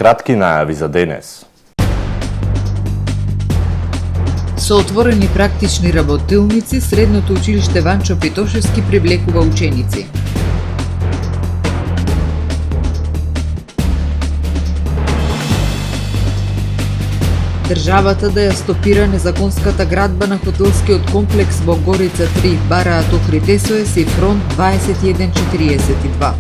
Кратки најави за денес. Со отворени практични работилници, Средното училиште Ванчо Питошевски привлекува ученици. Државата да ја стопира незаконската градба на хотелскиот комплекс во Горица 3, бараат Охрид СОС и Фронт 2142.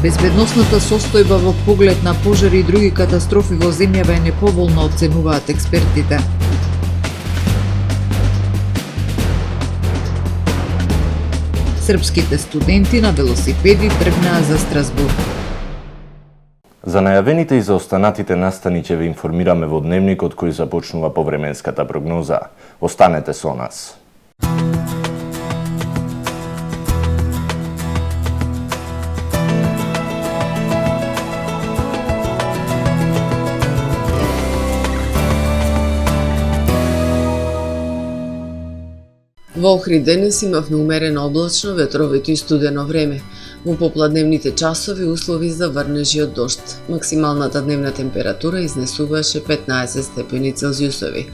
Безбедносната состојба во поглед на пожари и други катастрофи во земјава е неповолна, оценуваат експертите. Српските студенти на велосипеди тргнаа за Страсбург. За најавените и за останатите настани ќе ве информираме во дневникот кој започнува повременската прогноза. Останете со нас. Во Охрид денес имавме умерено облачно, ветровито и студено време. Во попладневните часови услови за врнежи од дожд. Максималната дневна температура изнесуваше 15 степени Целзиусови.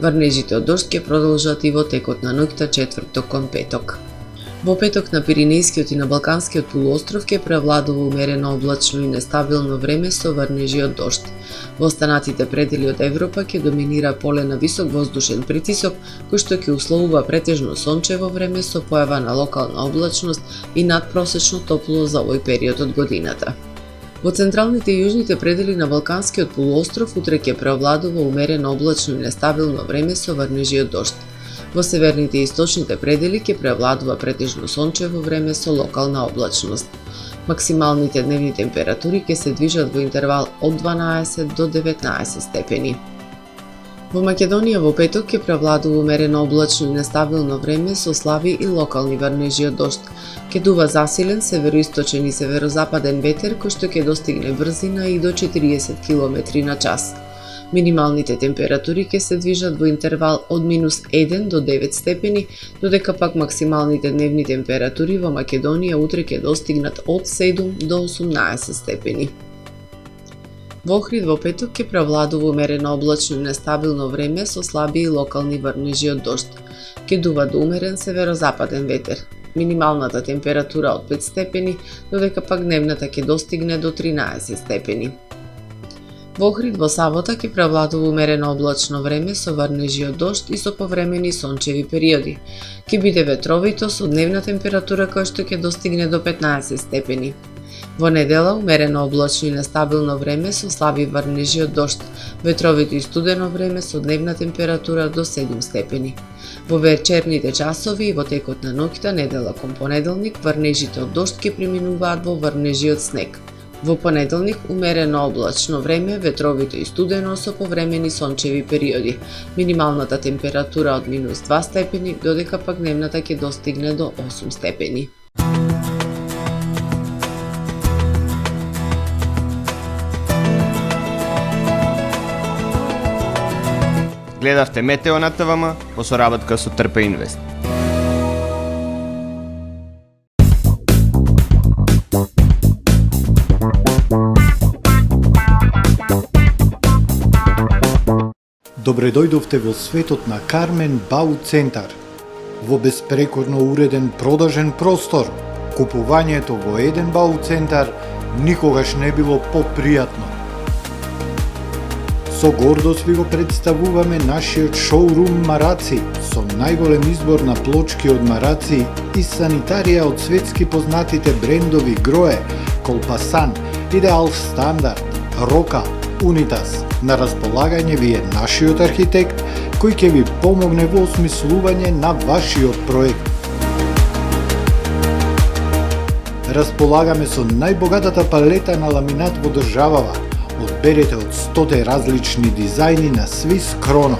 Врнежите од дожд ќе продолжат и во текот на ноќта четврток кон петок. Во петок на Пиринејскиот и на Балканскиот полуостров ќе превладува умерено облачно и нестабилно време со врнежи од дожд. Во останатите предели од Европа ќе доминира поле на висок воздушен притисок, кој што ќе условува претежно сончево време со појава на локална облачност и надпросечно топло за овој период од годината. Во централните и јужните предели на Балканскиот полуостров утре ќе превладува умерено облачно и нестабилно време со врнежи од дожд. Во северните и источните предели ќе превладува претежно сончево време со локална облачност. Максималните дневни температури ќе се движат во интервал од 12 до 19 степени. Во Македонија во петок ќе превладува умерено облачно и нестабилно време со слаби и локални врнежи од дожд. Ќе дува засилен североисточен и северозападен ветер кој што ќе достигне брзина и до 40 км на час. Минималните температури ќе се движат во интервал од -1 до 9 степени, додека пак максималните дневни температури во Македонија утре ќе достигнат од 7 до 18 степени. Во Охрид во петок ќе превладува умерено облачно и нестабилно време со слаби и локални врнежи од дожд. Ќе дува до умерен северозападен ветер. Минималната температура од 5 степени, додека пак дневната ќе достигне до 13 степени. Во Охрид во сабота ќе превладува умерено облачно време со врнежи од дожд и со повремени сончеви периоди. Ќе биде ветровито со дневна температура која што ќе достигне до 15 степени. Во недела умерено облачно и нестабилно време со слаби врнежи од дожд, ветровито и студено време со дневна температура до 7 степени. Во вечерните часови и во текот на ноќта недела кон понеделник врнежите од дожд ќе преминуваат во врнежи од снег. Во понеделник умерено облачно време, ветровито и студено со повремени сончеви периоди. Минималната температура од -2 степени, додека пак дневната ќе достигне до 8 степени. Гледавте Метео на ТВМ во соработка со Трпе Инвест. Добре дојдовте во светот на Кармен Бау Центар. Во беспрекорно уреден продажен простор, купувањето во еден Бау Центар никогаш не било попријатно. Со гордост ви го представуваме нашиот шоурум Мараци, со најголем избор на плочки од мараци и санитарија од светски познатите брендови Грое, Колпасан, Идеал Стандард, Рока, Унитас. На располагање ви е нашиот архитект кој ќе ви помогне во осмислување на вашиот проект. Располагаме со најбогатата палета на ламинат во државава. Одберете од 100 различни дизајни на Swiss Chrono.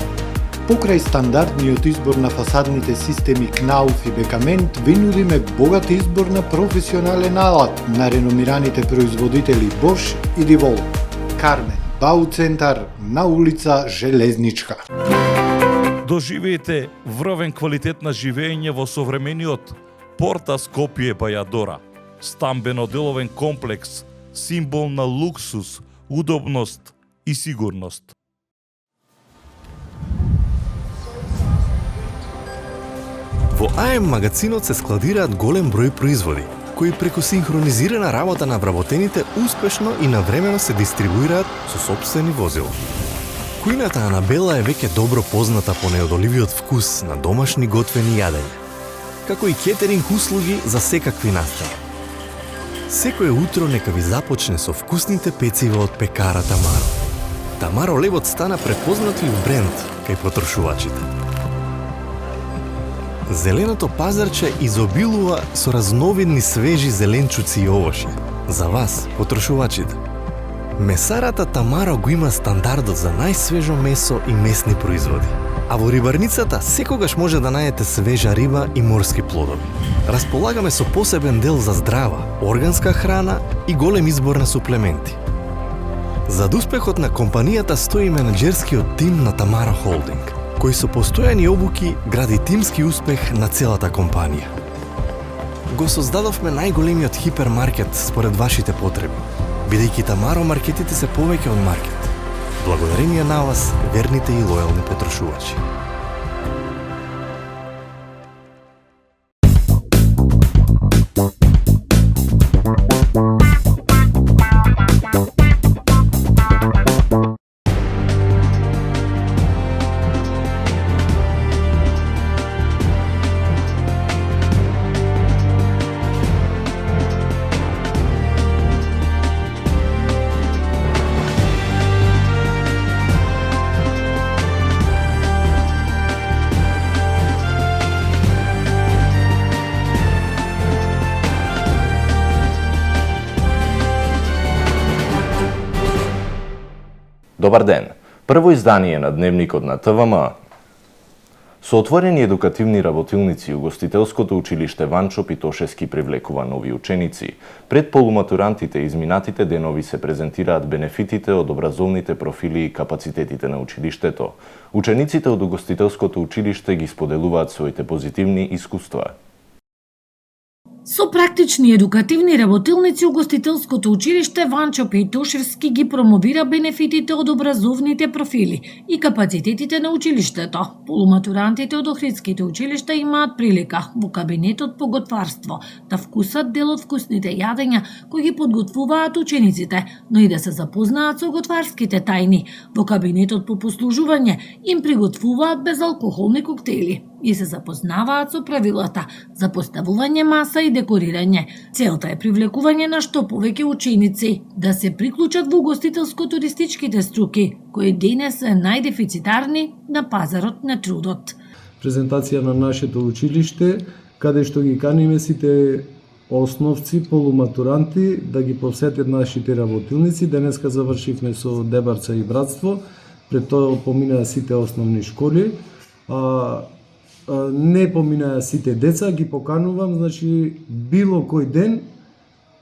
Покрај стандардниот избор на фасадните системи Knauf и Бекамент, ви нудиме богат избор на професионален алат на реномираните производители Bosch и DeWalt. Кармен Бау Центар на улица Железничка. Доживеете вровен квалитет на живење во современиот, Порта Скопје Бајадора, стамбено-деловен комплекс, символ на луксус, удобност и сигурност. Во АМ магазинот се складираат голем број производи, кои преку синхронизирана работа на вработените успешно и навремено се дистрибуираат со сопствени возила. Кујната Анабела е веќе добро позната по неодоливиот вкус на домашни готвени јадења, како и кетеринг услуги за секакви настани. Секое утро нека ви започне со вкусните пецива од пекара Тамаро. Тамаро левот стана препознатлив бренд кај потрошувачите. Зеленото пазарче изобилува со разновидни свежи зеленчуци и овошје. За вас, потрошувачите. Месарата Тамаро го има стандардот за најсвежо месо и месни производи. А во рибарницата секогаш може да најдете свежа риба и морски плодови. Располагаме со посебен дел за здрава, органска храна и голем избор на суплементи. Зад успехот на компанијата стои менаџерскиот тим на Тамаро Холдинг, кој со постојани обуки гради тимски успех на целата компанија. Го создадовме најголемиот хипермаркет според вашите потреби, бидејќи Тамаро маркетите се повеќе од маркет. Благодарение на вас, верните и лојални потрошувачи. Добар ден! Прво издание на Дневникот на ТВМ. Со отворени едукативни работилници, угостителското училиште Ванчо Питошевски привлекува нови ученици. Пред полуматурантите изминатите денови се презентираат бенефитите од образовните профили и капацитетите на училиштето. Учениците од угостителското училиште ги споделуваат своите позитивни искуства. Со практични едукативни работилници, угостителското училиште Ванчо Питошевски ги промовира бенефитите од образовните профили и капацитетите на училиштето. Полуматурантите од Охридските училишта имаат прилика во кабинетот по готварство да вкусат дел од вкусните јадења кои ги подготвуваат учениците, но и да се запознаат со готварските тајни. Во кабинетот по послужување им приготвуваат безалкохолни коктели и се запознаваат со правилата за поставување маса и декорирање. Целта е привлекување на што повеќе ученици да се приклучат во угостителско-туристичките струки, кои денес се најдефицитарни на пазарот на трудот. Презентација на нашето училиште, каде што ги каниме сите основци, полуматуранти, да ги посетат нашите работилници. Денеска завршивме со Дебарца и Братство, пред тоа поминаа сите основни школи. Не поминаа сите деца, ги поканувам, значи било кој ден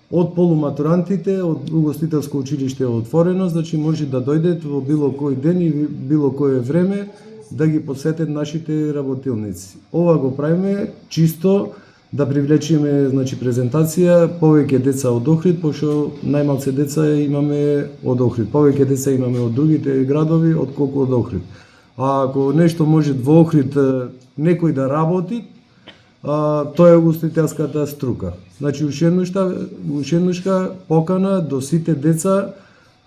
од полуматурантите, од угостителско училиште е отворено, значи може да дојдат во било кој ден и било кое време да ги посетат нашите работилници. Ова го правиме чисто да привлечеме, значи, презентација повеќе деца од Охрид, пошто најмалце деца имаме од Охрид, повеќе деца имаме од другите градови отколку од Охрид. А ако нешто може во Охрид некој да работи, тоа е угостителската струка. Значи, ушеднушка покана до сите деца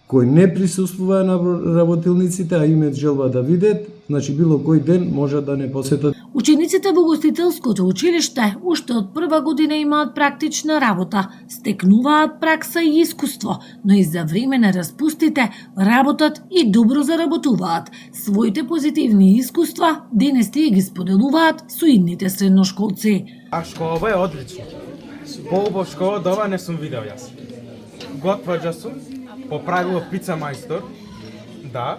кои не присуствуваат на работилниците, а имаат желба да видат, значи било кој ден може да не посетат. Учениците во угостителското училиште уште од прва година имаат практична работа, стекнуваат пракса и искуство, но и за време на распустите работат и добро заработуваат. Своите позитивни искуства денес тие ги споделуваат со идните средношколци. А школа е одлично. По-убав школа до ова не сум видел јас. Готваџа сум, по правило пица мајстор, да.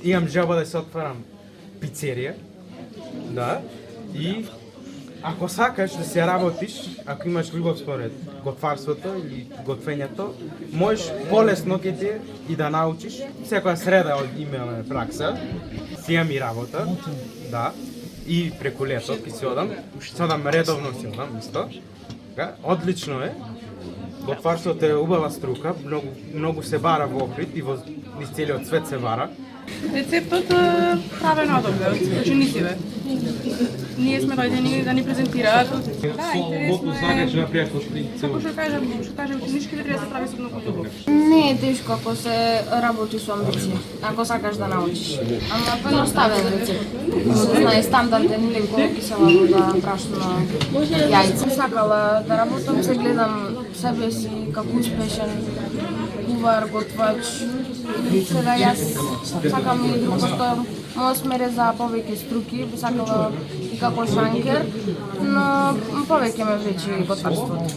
Имам желба да се отварам пицерија, да. И ако сакаш да се работиш, ако имаш љубов според готварството или готвењето, можеш полесно ќе ти и да научиш. Секоја среда имаме пракса, си имам и работа, да. и преку лето ќе се одам редовно си одам исто. Одлично е. Готварството е убава струка, многу се бара во Охрид и во низ целиот свет се бара. Рецептот е правен одобре од учениците. Ние сме дојдени да ни презентираат. Колку загачна пријакост. Како што кажам, ученичките треба да се прави со многу убаво. Не е тешко ако се работи со амбиција, ако сакаш да научиш. Ама поедноставен рецепт. Знае стандарден млеко, кисела вода, брашно, јајца. Сакала да работам, се гледам себе си како успешен кувар, готвач. Сега јас сакам и постојам мојот смер е за повеќе струки, би сакала и како шанкер, но повеќе ме вече готварството.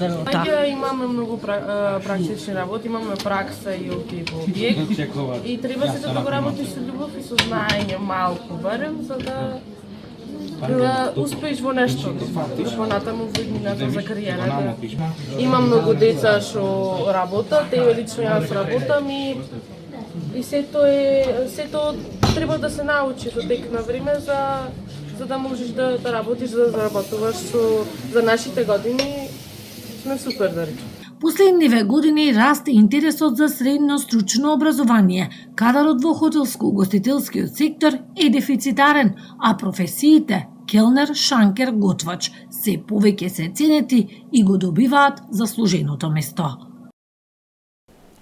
Ја имаме многу практични работи, имаме пракса и во објект и треба се да го работиш со љубов и со знаење малку барем за да успееш во нешто, понатаму во иднината за кариерата. Имам многу деца што работат, и лично јас работам и сето треба да се научи со тек на време за да можеш да работиш, да заработуваш за нашите години. Сме супер, да речем. Последниве години расте интересот за средно стручно образование. Кадарот во хотелско-угостителскиот сектор е дефицитарен, а професиите келнер, шанкер, готвач се повеќе се ценети и го добиваат заслуженото место.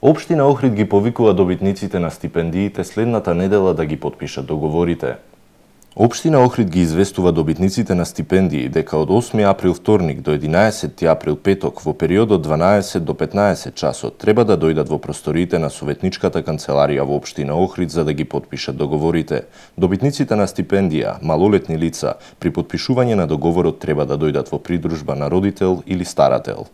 Општина Охрид ги повикува добитниците на стипендиите следната недела да ги потпишат договорите. Општина Охрид ги известува добитниците на стипендии дека од 8 април вторник до 11 април петок во период од 12 до 15 часот треба да дојдат во просториите на Советничката канцеларија во Општина Охрид за да ги потпишат договорите. Добитниците на стипендија, малолетни лица, при потпишување на договорот треба да дојдат во придружба на родител или старател.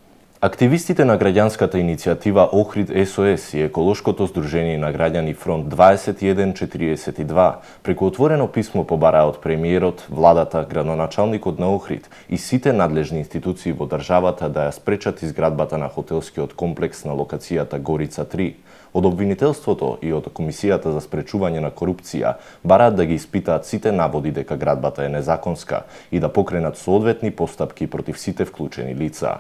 Активистите на граѓанската иницијатива Охрид СОС и еколошкото здружение на граѓани Фронт 2142 преку отворено писмо побараа од премиерот, владата, градоначалникот на Охрид и сите надлежни институции во државата да ја спречат изградбата на хотелскиот комплекс на локацијата Горица 3. Од обвинителството и од Комисијата за спречување на корупција бараат да ги испитаат сите наводи дека градбата е незаконска и да покренат соодветни постапки против сите вклучени лица.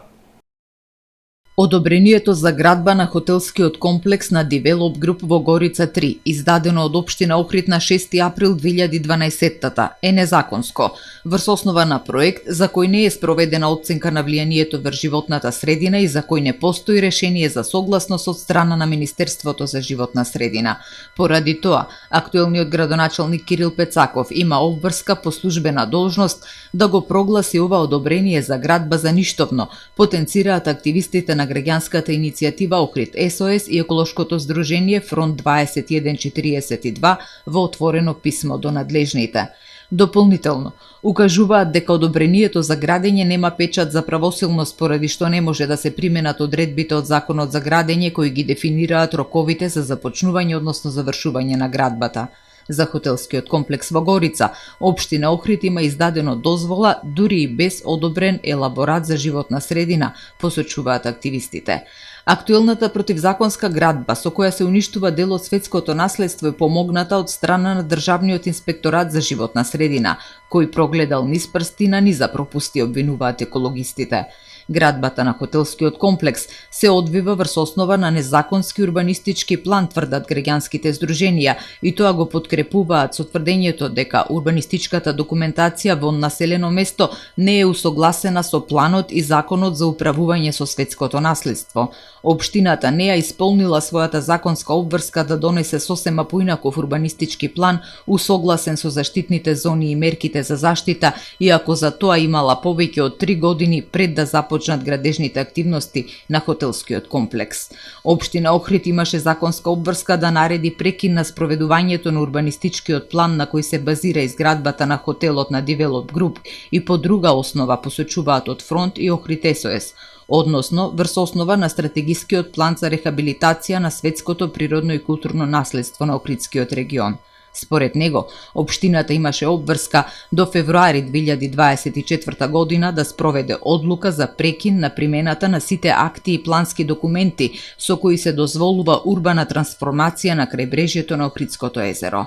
Одобрението за градба на хотелскиот комплекс на Develop Group во Горица 3, издадено од Општина Охрид на 6 април 2012 е незаконско, врз основа на проект за кој не е спроведена оценка на влијанието врз животната средина и за кој не постои решение за согласност од страна на Министерството за животна средина. Поради тоа, актуелниот градоначалник Кирил Пецаков има обврска по службена должност да го прогласи ова одобрение за градба за ништовно, потенцираат активистите на граѓанската иницијатива Охрид СОС и еколошкото здружение Фронт 2142 во отворено писмо до надлежните. Дополнително, укажуваат дека одобрението за градење нема печат за правосилност поради што не може да се применат одредбите од Законот за градење кои ги дефинираат роковите за започнување односно завршување на градбата. За хотелскиот комплекс во Горица, Општина Охрид има издадено дозвола дури и без одобрен елаборат за животна средина, посочуваат активистите. Актуелната противзаконска градба со која се уништува дел од светското наследство е помогната од страна на Државниот инспекторат за животна средина, кој прогледал низ прстина ни за пропусти, обвинуваат екологистите. Градбата на хотелскиот комплекс се одвива врз основа на незаконски урбанистички план, тврдат граѓанските здруженија, и тоа го подкрепуваат со тврдењето дека урбанистичката документација во населено место не е усогласена со планот и законот за управување со светското наследство. Општината не ја исполнила својата законска обврска да донесе сосема поинаков урбанистички план, усогласен со заштитните зони и мерките за заштита, иако за тоа имала повеќе од 3 години пред да започнат градежните активности на хотелскиот комплекс. Општина Охрид имаше законска обврска да нареди прекин на спроведувањето на урбанистичкиот план на кој се базира изградбата на хотелот на Develop Group и по друга основа, посочуваат од Фронт и Охрид СОС, односно врз основа на стратегискиот план за рехабилитација на светското природно и културно наследство на Охридскиот регион. Според него, општината имаше обврска до февруари 2024 година да спроведе одлука за прекин на примената на сите акти и плански документи со кои се дозволува урбана трансформација на крајбрежјето на Охридското езеро.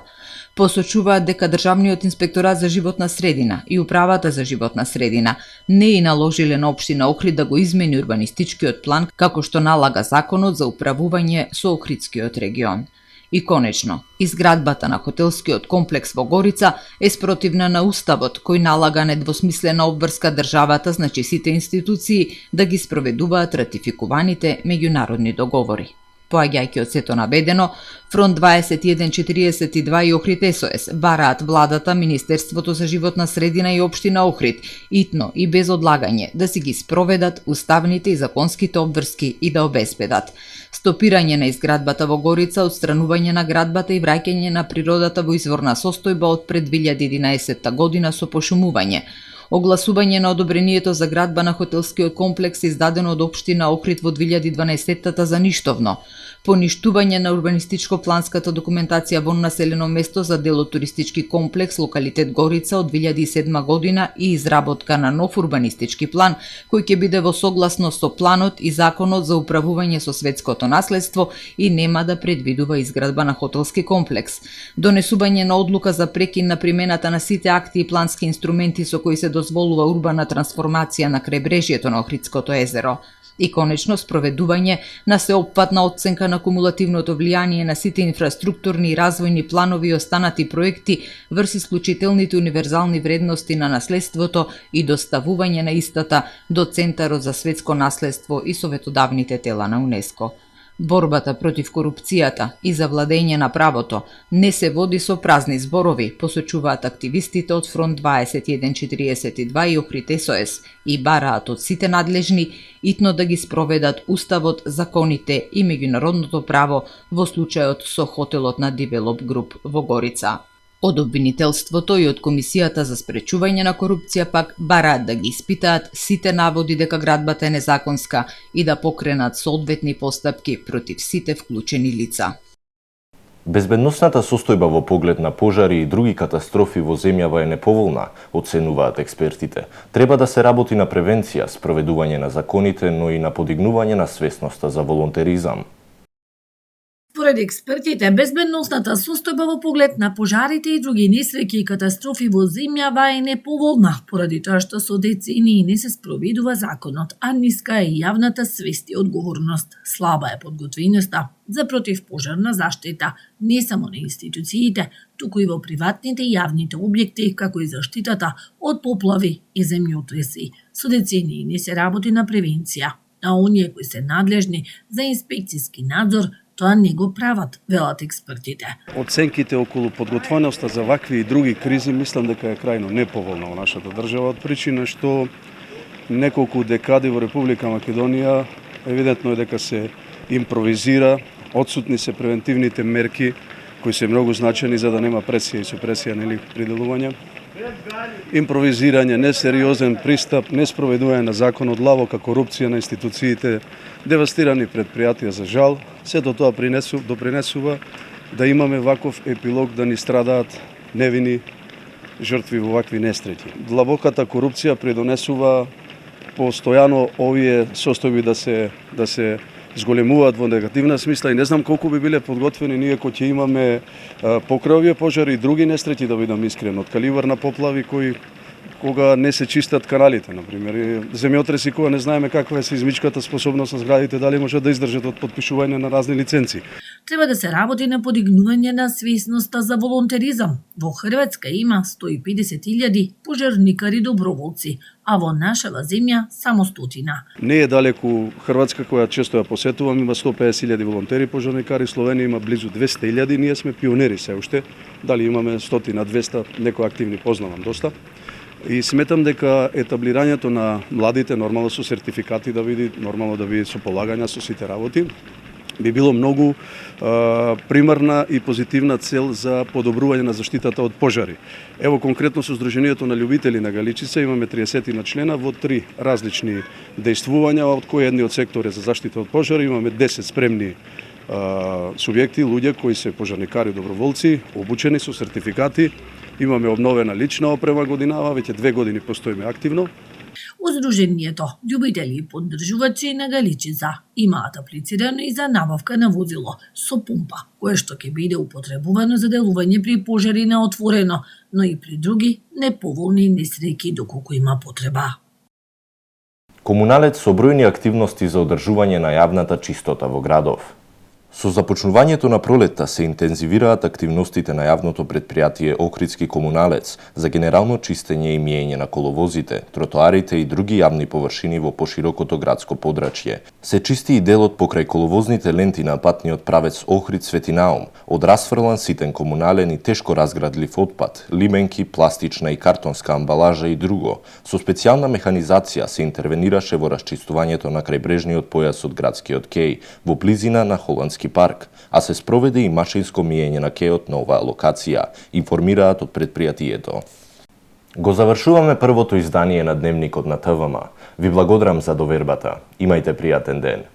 Посочуваат дека Државниот инспекторат за животна средина и Управата за животна средина не и наложиле на општина Охрид да го измени урбанистичкиот план како што налага Законот за управување со Охридскиот регион. И конечно, изградбата на хотелскиот комплекс во Горица е спротивна на Уставот, кој налага недвосмислена обврска државата, значи сите институции, да ги спроведуваат ратификуваните меѓународни договори. Поаѓајќи од сето наведено, Фронт 2142 и Охрид СОС бараат владата, Министерството за животна средина и општина Охрид итно и без одлагање да си ги спроведат уставните и законските обврски и да обезбедат стопирање на изградбата во Горица, отстранување на градбата и враќање на природата во изворна состојба од пред 2011 година со пошумување, огласување на одобрението за градба на хотелскиот комплекс издадено од општина Охрид во 2012 за ништовно, поништување на урбанистичко-планската документација во населено место за дел од туристички комплекс локалитет Горица од 2007 година и изработка на нов урбанистички план кој ќе биде во согласно со планот и Законот за управување со светското наследство и нема да предвидува изградба на хотелски комплекс, донесување на одлука за прекин на примената на сите акти и плански инструменти со кои се дозволува урбана трансформација на крајбрежјето на Охридското езеро, и конечно спроведување на сеопфатна оценка на кумулативното влијание на сите инфраструктурни и развојни планови и останати проекти врз исклучителните универзални вредности на наследството и доставување на истата до Центарот за светско наследство и советодавните тела на УНЕСКО. Борбата против корупцијата и за владење на правото не се води со празни зборови, посочуваат активистите од Фронт 2142 и Охрид СОС и бараат од сите надлежни итно да ги спроведат Уставот, законите и меѓународното право во случајот со хотелот на Девелоп Груп во Горица. Од обвинителството и од Комисијата за спречување на корупција пак бараат да ги испитаат сите наводи дека градбата е незаконска и да покренат соодветни постапки против сите вклучени лица. Безбедносната состојба во поглед на пожари и други катастрофи во земјава е неповолна, оценуваат експертите. Треба да се работи на превенција, спроведување на законите, но и на подигнување на свесноста за волонтеризам. Според експертите, безбедносната состојба во поглед на пожарите и други несреќи и катастрофи во земјава е неповолна, поради тоа што со децении не се спроведува законот, а ниска е јавната свест и одговорност. Слаба е подготвеноста за противпожарна заштита, не само на институциите, туку и во приватните и јавните објекти, како и заштитата од поплави и земјотреси. Со децении не се работи на превенција, а оние кои се надлежни за инспекцијски надзор тоа не го прават, велат експертите. Оценките околу подготвеноста за вакви и други кризи мислам дека е крајно неповолна во нашата држава, од причина што неколку декади во Република Македонија евидентно е дека се импровизира, отсутни се превентивните мерки кои се многу значени за да нема пресија и супресија нели при делување. Импровизирање, несериозен пристап, неспроведување на законот, лавока корупција на институциите, девастирани предпријатија за жал, сето тоа допринесува да имаме ваков епилог да ни страдаат невини жртви во вакви несреќи. Длабоката корупција придонесува постојано овие состојби да се зголемуваат во негативна смисла и не знам колку би биле подготвени ние кои ќе имаме покрај овие пожари и други несреќи, да бидам искрен, од каливар на поплави кога не се чистат каналите, например, земјотреси кога не знаеме каква е сеизмичката способност на зградите, дали можат да издржат од потпишување на разни лиценци. Треба да се работи на подигнување на свесноста за волонтеризам. Во Хрватска има 150.000 пожарникари доброволци, а во нашава земја само 100. Не е далеку Хрватска, која често ја посетувам, има 150.000 волонтери пожарникари, Словенија има близу 200.000, ние сме пионери се уште, дали имаме 100-200, некои активни познавам доста. И сметам дека етаблирањето на младите, нормално со сертификати да биде, нормално да биде со полагања со сите работи, би било многу примарна и позитивна цел за подобрување на заштитата од пожари. Ево конкретно со Сдруженијето на љубители на Галичица имаме 30 на члена во 3 различни дејствувања, од кои едниот сектор е за заштита од пожари, имаме 10 спремни субјекти, луѓе кои се пожарникари, доброволци, обучени со сертификати. Имаме обновена лична опрема годинава, веќе 2 години постоиме активно. Уздруженијето љубители и поддржувачи на Галичица имаат аплицирано и за набавка на возило со пумпа, кое што ќе биде употребувано за делување при пожари на отворено, но и при други неповолни несреќи доколку има потреба. Комуналец со бројни активности за одржување на јавната чистота во градов. Со започнувањето на пролетта се интензивираат активностите на јавното предпријатие Охридски комуналец за генерално чистење и миење на коловозите, тротоарите и други јавни површини во поширокото градско подрачје. Се чисти и делот покрај коловозните ленти на патниот правец Охрид-Свети Наум, од расфрлан ситен комунален и тешко разградлив отпад, лименки, пластична и картонска амбалажа и друго. Со специјална механизација се интервенираше во расчистувањето на крајбрежниот појас од градскиот кеј, во близина на Холандски парк, а се спроведе и машинско миење на кејот на оваа локација, информираат од предпријатието. Го завршуваме првото издание на Дневникот на ТВМ. Ви благодарам за довербата. Имајте пријатен ден.